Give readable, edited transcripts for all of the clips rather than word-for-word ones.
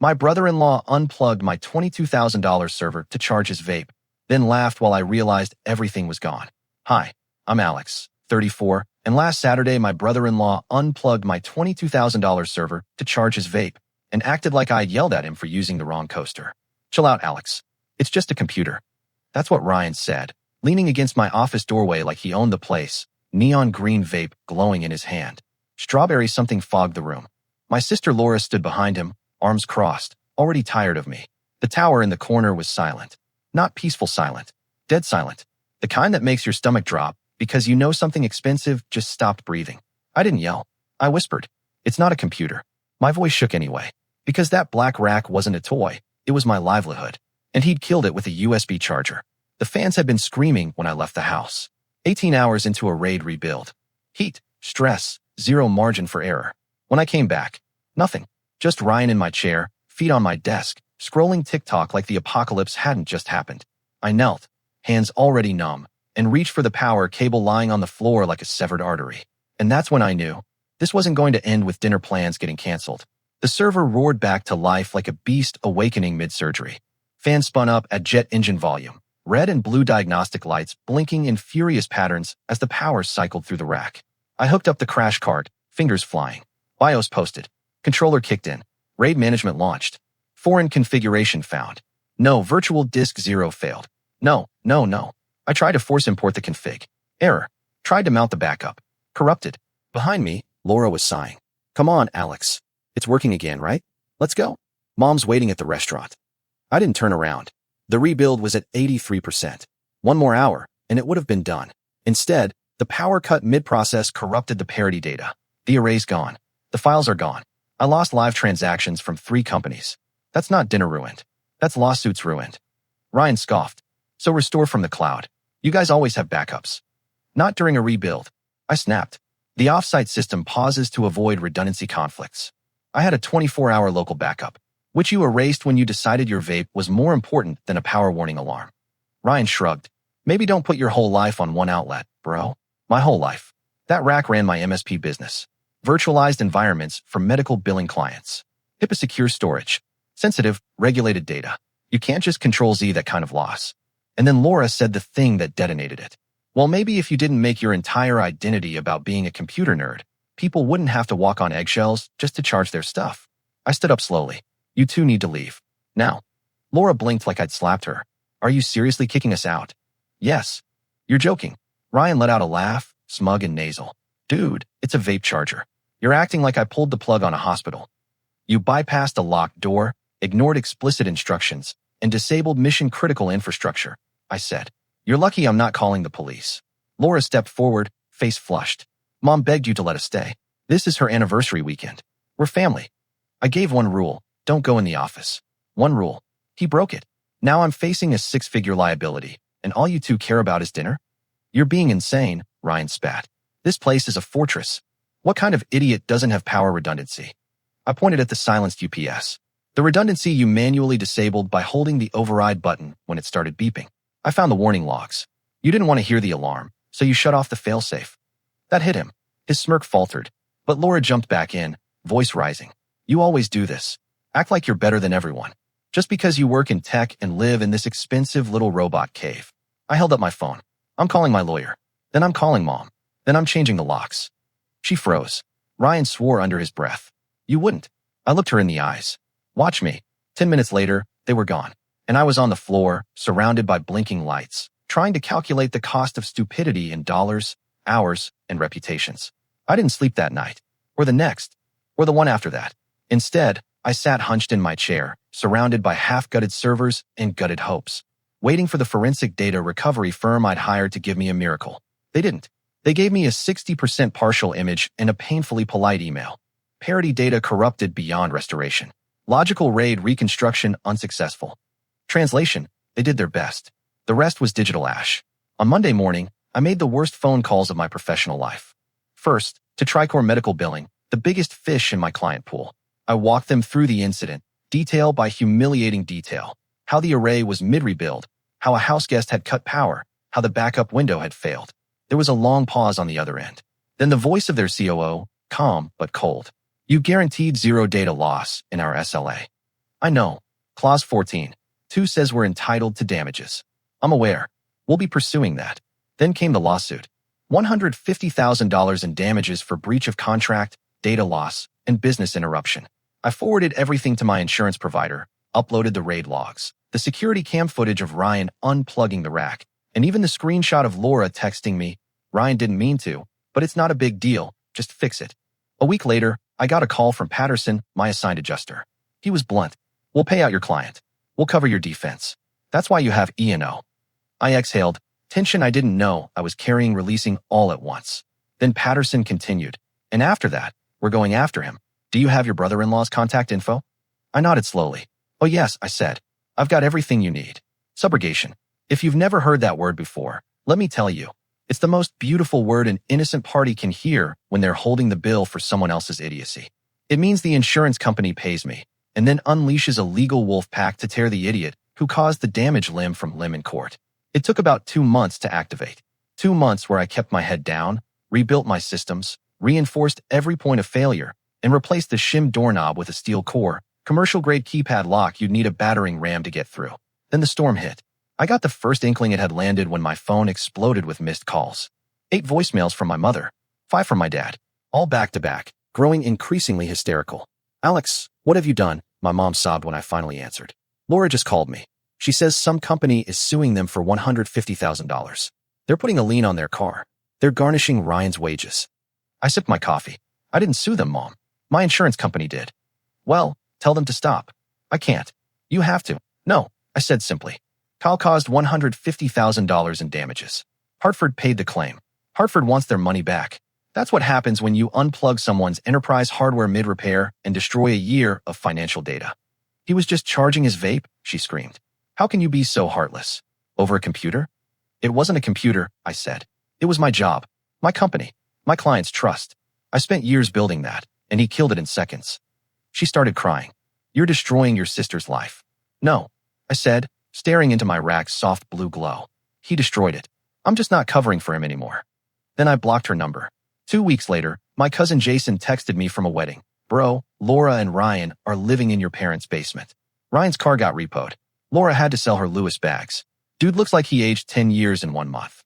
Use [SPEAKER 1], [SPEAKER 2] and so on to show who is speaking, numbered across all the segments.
[SPEAKER 1] My brother-in-law unplugged my $22,000 server to charge his vape, then laughed while I realized everything was gone. Hi, I'm Alex, 34, and last Saturday my brother-in-law unplugged my $22,000 server to charge his vape and acted like I'd yelled at him for using the wrong coaster. Chill out, Alex. It's just a computer. That's what Ryan said, leaning against my office doorway like he owned the place, neon green vape glowing in his hand. Strawberry something fogged the room. My sister Laura stood behind him, arms crossed, already tired of me. The tower in the corner was silent. Not peaceful silent. Dead silent. The kind that makes your stomach drop because you know something expensive just stopped breathing. I didn't yell. I whispered. It's not a computer. My voice shook anyway. Because that black rack wasn't a toy. It was my livelihood. And he'd killed it with a USB charger. The fans had been screaming when I left the house. 18 hours into a raid rebuild. Heat, stress, zero margin for error. When I came back, nothing. Just Ryan in my chair, feet on my desk, scrolling TikTok like the apocalypse hadn't just happened. I knelt, hands already numb, and reached for the power cable lying on the floor like a severed artery. And that's when I knew. This wasn't going to end with dinner plans getting canceled. The server roared back to life like a beast awakening mid-surgery. Fans spun up at jet engine volume, red and blue diagnostic lights blinking in furious patterns as the power cycled through the rack. I hooked up the crash cart, fingers flying. BIOS posted. Controller kicked in. RAID management launched. Foreign configuration found. No, virtual disk 0 failed. No. I tried to force import the config. Error. Tried to mount the backup. Corrupted. Behind me, Laura was sighing. Come on, Alex. It's working again, right? Let's go. Mom's waiting at the restaurant. I didn't turn around. The rebuild was at 83%. One more hour, and it would have been done. Instead, the power cut mid-process corrupted the parity data. The array's gone. The files are gone. I lost live transactions from 3 companies. That's not dinner ruined. That's lawsuits ruined. Ryan scoffed. So restore from the cloud. You guys always have backups. Not during a rebuild. I snapped. The offsite system pauses to avoid redundancy conflicts. I had a 24-hour local backup, which you erased when you decided your vape was more important than a power warning alarm. Ryan shrugged. Maybe don't put your whole life on one outlet, bro. My whole life. That rack ran my MSP business. Virtualized environments for medical billing clients. HIPAA secure storage. Sensitive, regulated data. You can't just Control-Z that kind of loss. And then Laura said the thing that detonated it. Well, maybe if you didn't make your entire identity about being a computer nerd, people wouldn't have to walk on eggshells just to charge their stuff. I stood up slowly. You two need to leave. Now. Laura blinked like I'd slapped her. Are you seriously kicking us out? Yes. You're joking. Ryan let out a laugh, smug and nasal. Dude, it's a vape charger. You're acting like I pulled the plug on a hospital. You bypassed a locked door, ignored explicit instructions, and disabled mission-critical infrastructure, I said. You're lucky I'm not calling the police. Laura stepped forward, face flushed. Mom begged you to let us stay. This is her anniversary weekend. We're family. I gave one rule. Don't go in the office. One rule. He broke it. Now I'm facing a 6-figure liability, and all you two care about is dinner? You're being insane, Ryan spat. This place is a fortress. What kind of idiot doesn't have power redundancy? I pointed at the silenced UPS. The redundancy you manually disabled by holding the override button when it started beeping. I found the warning logs. You didn't want to hear the alarm, so you shut off the failsafe. That hit him. His smirk faltered, but Laura jumped back in, voice rising. You always do this. Act like you're better than everyone. Just because you work in tech and live in this expensive little robot cave. I held up my phone. I'm calling my lawyer. Then I'm calling Mom. Then I'm changing the locks. She froze. Ryan swore under his breath. You wouldn't. I looked her in the eyes. Watch me. 10 minutes later, they were gone. And I was on the floor, surrounded by blinking lights, trying to calculate the cost of stupidity in dollars, hours, and reputations. I didn't sleep that night, or the next, or the one after that. Instead, I sat hunched in my chair, surrounded by half-gutted servers and gutted hopes, waiting for the forensic data recovery firm I'd hired to give me a miracle. They didn't. They gave me a 60% partial image and a painfully polite email. Parity data corrupted beyond restoration. Logical RAID reconstruction unsuccessful. Translation, they did their best. The rest was digital ash. On Monday morning, I made the worst phone calls of my professional life. First, to Tricor Medical Billing, the biggest fish in my client pool. I walked them through the incident, detail by humiliating detail. How the array was mid-rebuild, how a house guest had cut power, how the backup window had failed. There was a long pause on the other end. Then the voice of their COO, calm but cold. You guaranteed zero data loss in our SLA. I know. Clause 14. 2 says we're entitled to damages. I'm aware. We'll be pursuing that. Then came the lawsuit. $150,000 in damages for breach of contract, data loss, and business interruption. I forwarded everything to my insurance provider, uploaded the raid logs, the security cam footage of Ryan unplugging the rack, and even the screenshot of Laura texting me, "Ryan didn't mean to, but it's not a big deal, just fix it." A week later, I got a call from Patterson, my assigned adjuster. He was blunt. "We'll pay out your client. We'll cover your defense. That's why you have E&O." I exhaled, tension I didn't know I was carrying releasing all at once. Then Patterson continued, "And after that, we're going after him. Do you have your brother-in-law's contact info?" I nodded slowly. "Oh yes," I said. "I've got everything you need." Subrogation. If you've never heard that word before, let me tell you. It's the most beautiful word an innocent party can hear when they're holding the bill for someone else's idiocy. It means the insurance company pays me, and then unleashes a legal wolf pack to tear the idiot who caused the damage limb from limb in court. It took about 2 months to activate. 2 months where I kept my head down, rebuilt my systems, reinforced every point of failure, and replaced the shim doorknob with a steel core, commercial-grade keypad lock you'd need a battering ram to get through. Then the storm hit. I got the first inkling it had landed when my phone exploded with missed calls. 8 voicemails from my mother, 5 from my dad, all back-to-back, growing increasingly hysterical. "Alex, what have you done?" my mom sobbed when I finally answered. "Laura just called me. She says some company is suing them for $150,000. They're putting a lien on their car. They're garnishing Ryan's wages." I sipped my coffee. "I didn't sue them, Mom. My insurance company did." "Well, tell them to stop." "I can't. You have to." "No," I said simply. Kyle caused $150,000 in damages. Hartford paid the claim. Hartford wants their money back. That's what happens when you unplug someone's enterprise hardware mid-repair and destroy a year of financial data. "He was just charging his vape," she screamed. "How can you be so heartless? Over a computer?" "It wasn't a computer," I said. "It was my job, my company, my client's trust. I spent years building that, and he killed it in seconds." She started crying. "You're destroying your sister's life." "No," I said, staring into my rack's soft blue glow. "He destroyed it. I'm just not covering for him anymore." Then I blocked her number. 2 weeks later, my cousin Jason texted me from a wedding. "Bro, Laura and Ryan are living in your parents' basement. Ryan's car got repoed. Laura had to sell her Lewis bags. Dude looks like he aged 10 years in 1 month."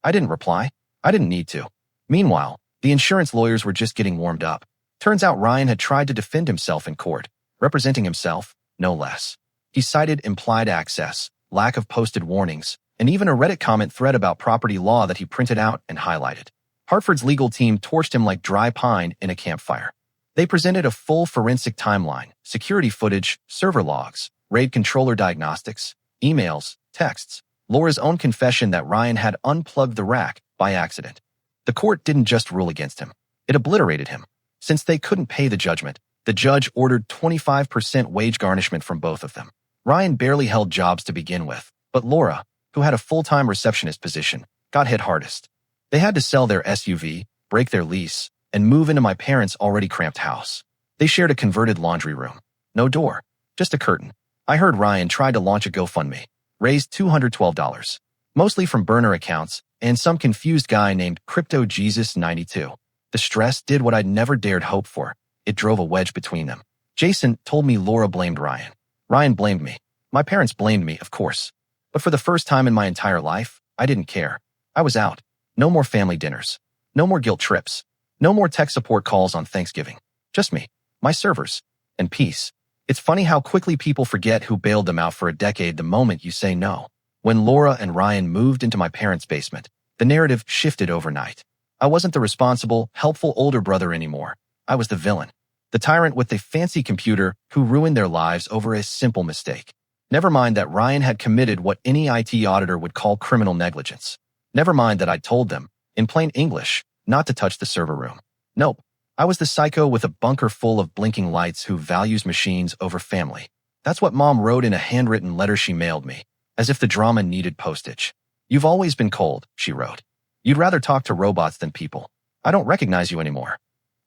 [SPEAKER 1] I didn't reply. I didn't need to. Meanwhile, the insurance lawyers were just getting warmed up. Turns out Ryan had tried to defend himself in court, representing himself, no less. He cited implied access, lack of posted warnings, and even a Reddit comment thread about property law that he printed out and highlighted. Hartford's legal team torched him like dry pine in a campfire. They presented a full forensic timeline, security footage, server logs, RAID controller diagnostics, emails, texts, Laura's own confession that Ryan had unplugged the rack by accident. The court didn't just rule against him. It obliterated him. Since they couldn't pay the judgment, the judge ordered 25% wage garnishment from both of them. Ryan barely held jobs to begin with, but Laura, who had a full-time receptionist position, got hit hardest. They had to sell their SUV, break their lease, and move into my parents' already cramped house. They shared a converted laundry room. No door, just a curtain. I heard Ryan tried to launch a GoFundMe, raised $212, mostly from burner accounts and some confused guy named Crypto Jesus 92. The stress did what I'd never dared hope for. It drove a wedge between them. Jason told me Laura blamed Ryan. Ryan blamed me. My parents blamed me, of course. But for the first time in my entire life, I didn't care. I was out. No more family dinners. No more guilt trips. No more tech support calls on Thanksgiving. Just me, my servers, and peace. It's funny how quickly people forget who bailed them out for a decade the moment you say no. When Laura and Ryan moved into my parents' basement, the narrative shifted overnight. I wasn't the responsible, helpful older brother anymore. I was the villain. The tyrant with the fancy computer who ruined their lives over a simple mistake. Never mind that Ryan had committed what any IT auditor would call criminal negligence. Never mind that I told them, in plain English, not to touch the server room. Nope. I was the psycho with a bunker full of blinking lights who values machines over family. That's what Mom wrote in a handwritten letter she mailed me, as if the drama needed postage. "You've always been cold," she wrote. "You'd rather talk to robots than people. I don't recognize you anymore."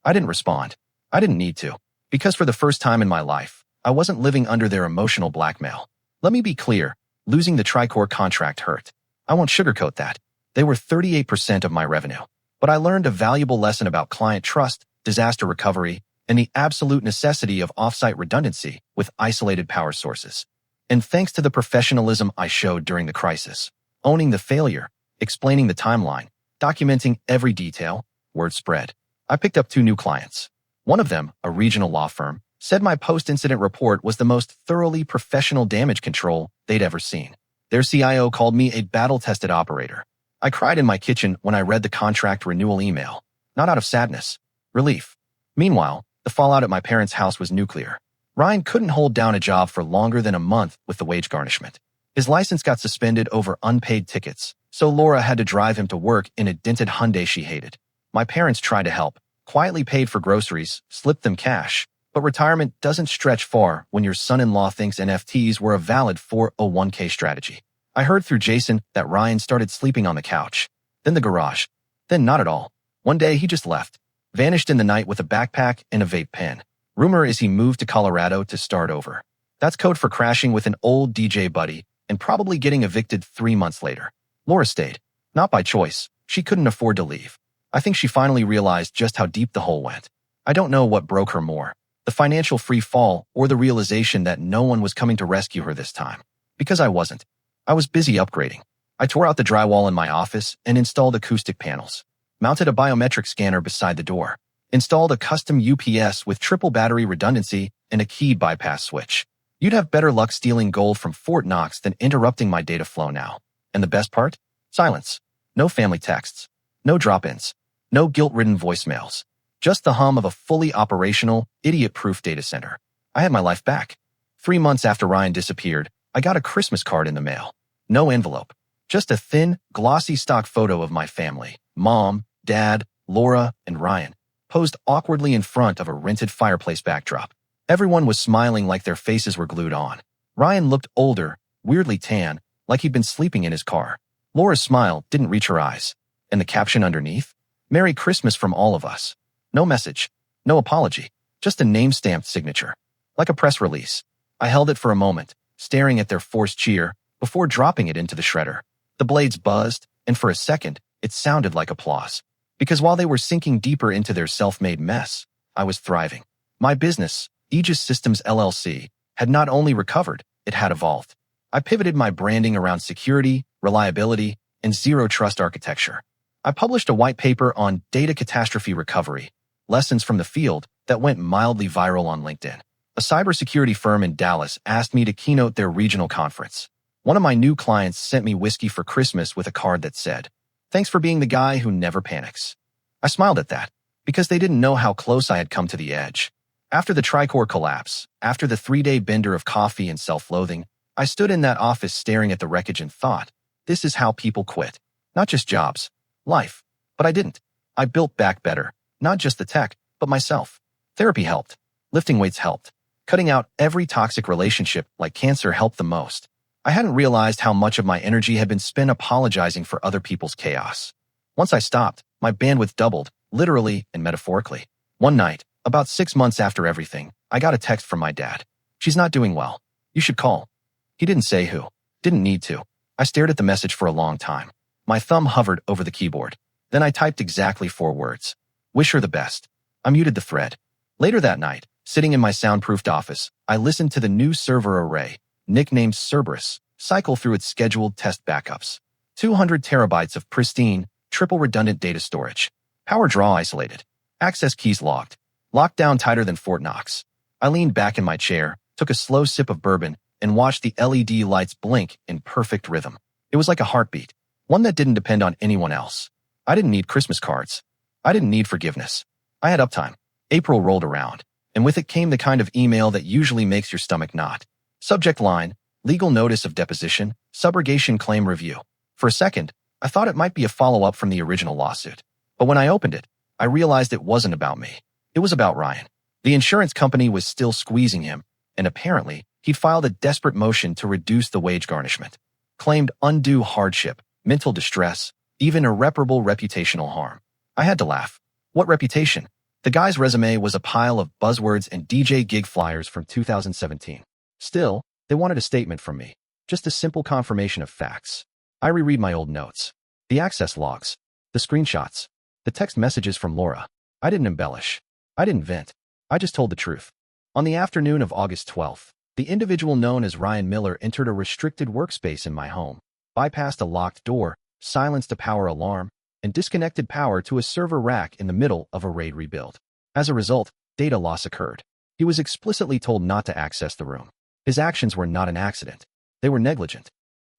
[SPEAKER 1] I didn't respond. I didn't need to, because for the first time in my life, I wasn't living under their emotional blackmail. Let me be clear, losing the Tricor contract hurt. I won't sugarcoat that. They were 38% of my revenue. But I learned a valuable lesson about client trust, disaster recovery, and the absolute necessity of off-site redundancy with isolated power sources. And thanks to the professionalism I showed during the crisis, owning the failure, explaining the timeline, documenting every detail, word spread. I picked up 2 new clients. One of them, a regional law firm, said my post-incident report was the most thoroughly professional damage control they'd ever seen. Their CIO called me a battle-tested operator. I cried in my kitchen when I read the contract renewal email, not out of sadness, relief. Meanwhile, the fallout at my parents' house was nuclear. Ryan couldn't hold down a job for longer than a month with the wage garnishment. His license got suspended over unpaid tickets, so Laura had to drive him to work in a dented Hyundai she hated. My parents tried to help, quietly paid for groceries, slipped them cash, but retirement doesn't stretch far when your son-in-law thinks NFTs were a valid 401k strategy. I heard through Jason that Ryan started sleeping on the couch, then the garage, then not at all. One day he just left, vanished in the night with a backpack and a vape pen. Rumor is he moved to Colorado to start over. That's code for crashing with an old DJ buddy and probably getting evicted 3 months later. Laura stayed. Not by choice. She couldn't afford to leave. I think she finally realized just how deep the hole went. I don't know what broke her more, the financial free fall or the realization that no one was coming to rescue her this time. Because I wasn't. I was busy upgrading. I tore out the drywall in my office and installed acoustic panels, mounted a biometric scanner beside the door, installed a custom UPS with triple battery redundancy and a key bypass switch. You'd have better luck stealing gold from Fort Knox than interrupting my data flow now. And the best part? Silence. No family texts. No drop-ins. No guilt-ridden voicemails. Just the hum of a fully operational, idiot-proof data center. I had my life back. 3 months after Ryan disappeared, I got a Christmas card in the mail. No envelope. Just a thin, glossy stock photo of my family. Mom, Dad, Laura, and Ryan, posed awkwardly in front of a rented fireplace backdrop. Everyone was smiling like their faces were glued on. Ryan looked older, weirdly tan, like he'd been sleeping in his car. Laura's smile didn't reach her eyes. And the caption underneath? Merry Christmas from all of us. No message. No apology. Just a name-stamped signature. Like a press release. I held it for a moment, staring at their forced cheer, before dropping it into the shredder. The blades buzzed, and for a second, it sounded like applause. Because while they were sinking deeper into their self-made mess, I was thriving. My business, Aegis Systems LLC, had not only recovered, it had evolved. I pivoted my branding around security, reliability, and zero-trust architecture. I published a white paper on data catastrophe recovery, lessons from the field that went mildly viral on LinkedIn. A cybersecurity firm in Dallas asked me to keynote their regional conference. One of my new clients sent me whiskey for Christmas with a card that said, "Thanks for being the guy who never panics." I smiled at that, because they didn't know how close I had come to the edge. After the Tricor collapse, after the 3-day bender of coffee and self-loathing, I stood in that office staring at the wreckage and thought, this is how people quit. Not just jobs, life. But I didn't. I built back better. Not just the tech, but myself. Therapy helped. Lifting weights helped. Cutting out every toxic relationship like cancer helped the most. I hadn't realized how much of my energy had been spent apologizing for other people's chaos. Once I stopped, my bandwidth doubled, literally and metaphorically. One night, about 6 months after everything, I got a text from my dad. "She's not doing well. You should call." He didn't say who. Didn't need to. I stared at the message for a long time. My thumb hovered over the keyboard. Then I typed exactly 4 words. "Wish her the best." I muted the thread. Later that night, sitting in my soundproofed office, I listened to the new server array, nicknamed Cerberus, cycle through its scheduled test backups. 200 terabytes of pristine, triple redundant data storage. Power draw isolated. Access keys logged. Locked down tighter than Fort Knox. I leaned back in my chair, took a slow sip of bourbon, and watched the LED lights blink in perfect rhythm. It was like a heartbeat, one that didn't depend on anyone else. I didn't need Christmas cards. I didn't need forgiveness. I had uptime. April rolled around, and with it came the kind of email that usually makes your stomach knot. Subject line, legal notice of deposition, subrogation claim review. For a second, I thought it might be a follow-up from the original lawsuit. But when I opened it, I realized it wasn't about me. It was about Ryan. The insurance company was still squeezing him, and apparently, he'd filed a desperate motion to reduce the wage garnishment. Claimed undue hardship, mental distress, even irreparable reputational harm. I had to laugh. What reputation? The guy's resume was a pile of buzzwords and DJ gig flyers from 2017. Still, they wanted a statement from me. Just a simple confirmation of facts. I reread my old notes. The access logs. The screenshots. The text messages from Laura. I didn't embellish. I didn't vent. I just told the truth. On the afternoon of August 12th, the individual known as Ryan Miller entered a restricted workspace in my home, bypassed a locked door, silenced a power alarm, and disconnected power to a server rack in the middle of a RAID rebuild. As a result, data loss occurred. He was explicitly told not to access the room. His actions were not an accident. They were negligent.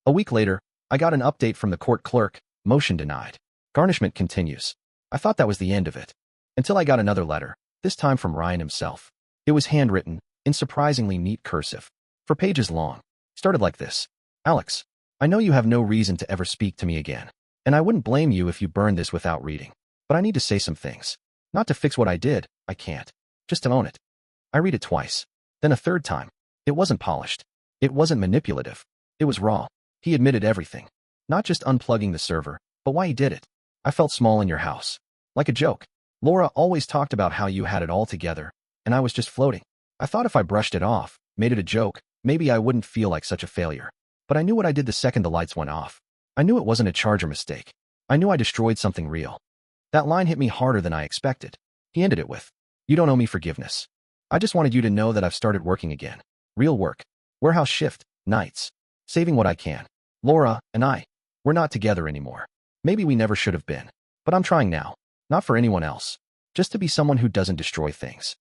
[SPEAKER 1] A week later, I got an update from the court clerk, motion denied. Garnishment continues. I thought that was the end of it. Until I got another letter, this time from Ryan himself. It was handwritten, in surprisingly neat cursive, 4 pages long. Started like this. Alex, I know you have no reason to ever speak to me again, and I wouldn't blame you if you burned this without reading. But I need to say some things. Not to fix what I did, I can't. Just to own it. I read it twice. Then a third time. It wasn't polished. It wasn't manipulative. It was raw. He admitted everything. Not just unplugging the server, but why he did it. I felt small in your house. Like a joke. Laura always talked about how you had it all together, and I was just floating. I thought if I brushed it off, made it a joke, maybe I wouldn't feel like such a failure. But I knew what I did the second the lights went off. I knew it wasn't a charger mistake. I knew I destroyed something real. That line hit me harder than I expected. He ended it with, "You don't owe me forgiveness. I just wanted you to know that I've started working again. Real work. Warehouse shift, nights. Saving what I can. Laura and I, we're not together anymore. Maybe we never should have been. But I'm trying now. Not for anyone else. Just to be someone who doesn't destroy things."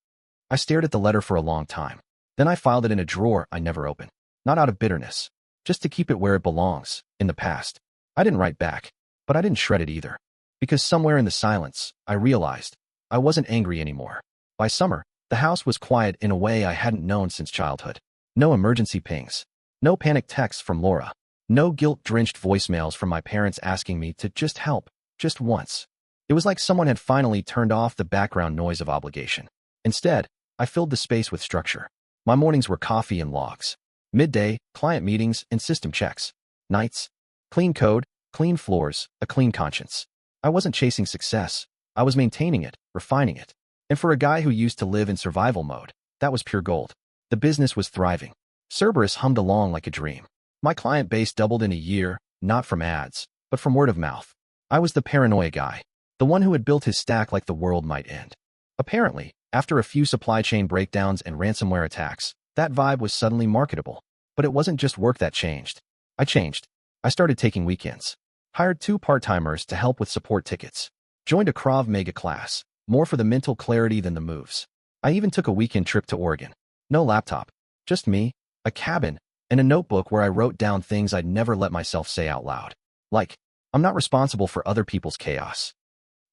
[SPEAKER 1] I stared at the letter for a long time. Then I filed it in a drawer I never opened. Not out of bitterness. Just to keep it where it belongs, in the past. I didn't write back, but I didn't shred it either. Because somewhere in the silence, I realized I wasn't angry anymore. By summer, the house was quiet in a way I hadn't known since childhood. No emergency pings. No panic texts from Laura. No guilt-drenched voicemails from my parents asking me to just help, just once. It was like someone had finally turned off the background noise of obligation. Instead, I filled the space with structure. My mornings were coffee and logs. Midday, client meetings and system checks. Nights, clean code, clean floors, a clean conscience. I wasn't chasing success. I was maintaining it, refining it. And for a guy who used to live in survival mode, that was pure gold. The business was thriving. Cerberus hummed along like a dream. My client base doubled in a year, not from ads, but from word of mouth. I was the paranoia guy, the one who had built his stack like the world might end. Apparently, after a few supply chain breakdowns and ransomware attacks, that vibe was suddenly marketable. But it wasn't just work that changed. I changed. I started taking weekends. Hired 2 part-timers to help with support tickets. Joined a Krav Maga class, more for the mental clarity than the moves. I even took a weekend trip to Oregon. No laptop. Just me, a cabin, and a notebook where I wrote down things I'd never let myself say out loud. Like, I'm not responsible for other people's chaos.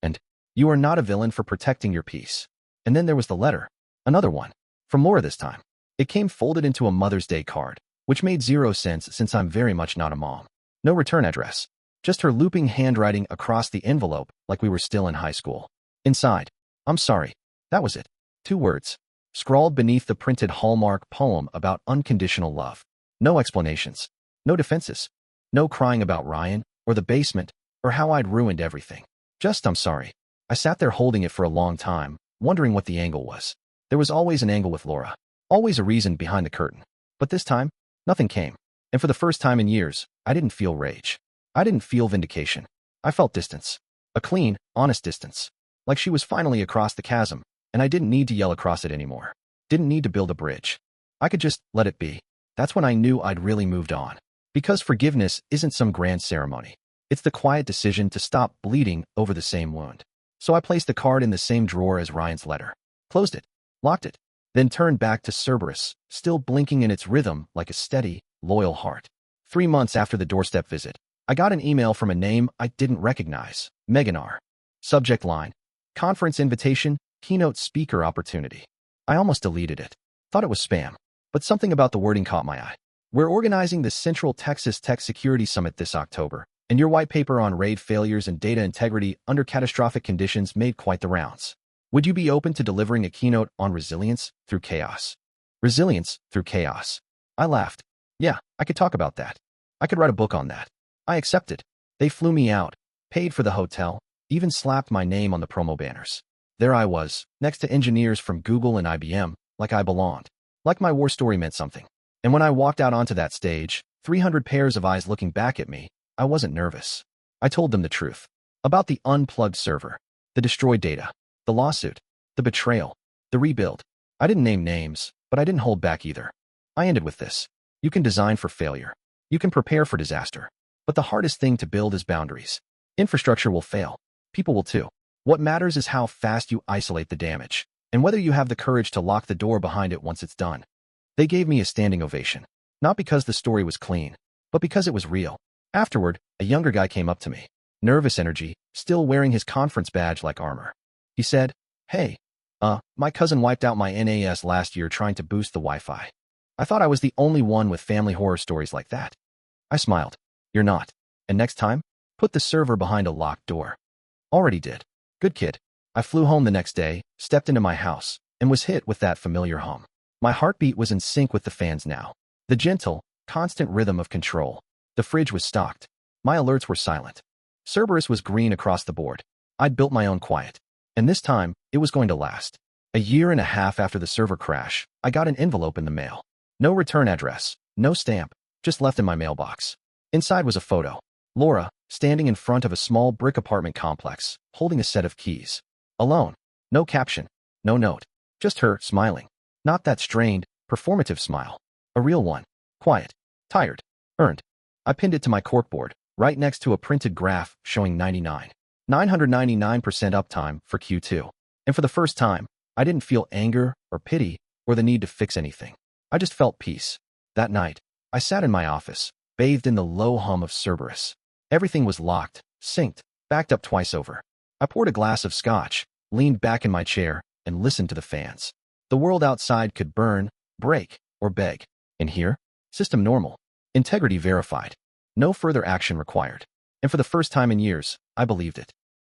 [SPEAKER 1] And, you are not a villain for protecting your peace. And then there was the letter. Another one. From Laura this time. It came folded into a Mother's Day card, which made 0 sense since I'm very much not a mom. No return address. Just her looping handwriting across the envelope like we were still in high school. Inside, "I'm sorry." That was it. 2 words. Scrawled beneath the printed Hallmark poem about unconditional love. No explanations. No defenses. No crying about Ryan, or the basement, or how I'd ruined everything. Just, "I'm sorry." I sat there holding it for a long time, wondering what the angle was. There was always an angle with Laura. Always a reason behind the curtain. But this time, nothing came. And for the first time in years, I didn't feel rage. I didn't feel vindication. I felt distance. A clean, honest distance. Like she was finally across the chasm, and I didn't need to yell across it anymore. Didn't need to build a bridge. I could just let it be. That's when I knew I'd really moved on. Because forgiveness isn't some grand ceremony. It's the quiet decision to stop bleeding over the same wound. So I placed the card in the same drawer as Ryan's letter. Closed it. Locked it. Then turned back to Cerberus, still blinking in its rhythm like a steady, loyal heart. 3 months after the doorstep visit, I got an email from a name I didn't recognize. Meganar. Subject line. Conference invitation, keynote speaker opportunity. I almost deleted it. Thought it was spam. But something about the wording caught my eye. "We're organizing the Central Texas Tech Security Summit this October, and your white paper on RAID failures and data integrity under catastrophic conditions made quite the rounds. Would you be open to delivering a keynote on resilience through chaos?" Resilience through chaos. I laughed. Yeah, I could talk about that. I could write a book on that. I accepted. They flew me out, paid for the hotel, even slapped my name on the promo banners. There I was, next to engineers from Google and IBM, like I belonged. Like my war story meant something. And when I walked out onto that stage, 300 pairs of eyes looking back at me, I wasn't nervous. I told them the truth. About the unplugged server, the destroyed data, the lawsuit, the betrayal, the rebuild. I didn't name names, but I didn't hold back either. I ended with this. You can design for failure. You can prepare for disaster. But the hardest thing to build is boundaries. Infrastructure will fail. People will too. What matters is how fast you isolate the damage, and whether you have the courage to lock the door behind it once it's done. They gave me a standing ovation. Not because the story was clean, but because it was real. Afterward, a younger guy came up to me. Nervous energy, still wearing his conference badge like armor. He said, "Hey, my cousin wiped out my NAS last year trying to boost the Wi-Fi." I thought I was the only one with family horror stories like that. I smiled. You're not. And next time, put the server behind a locked door. Already did. Good kid. I flew home the next day, stepped into my house, and was hit with that familiar hum. My heartbeat was in sync with the fans now. The gentle, constant rhythm of control. The fridge was stocked. My alerts were silent. Cerberus was green across the board. I'd built my own quiet. And this time, it was going to last. A year and a half after the server crash, I got an envelope in the mail. No return address, no stamp, just left in my mailbox. Inside was a photo. Laura, standing in front of a small brick apartment complex, holding a set of keys. Alone. No caption. No note. Just her, smiling. Not that strained, performative smile. A real one. Quiet. Tired. Earned. I pinned it to my corkboard, right next to a printed graph showing 999% uptime for Q2. And for the first time, I didn't feel anger or pity or the need to fix anything. I just felt peace. That night, I sat in my office, bathed in the low hum of Cerberus. Everything was locked, synced, backed up twice over. I poured a glass of scotch, leaned back in my chair, and listened to the fans. The world outside could burn, break, or beg. In here, system normal. Integrity verified. No further action required. And for the first time in years, I believed it.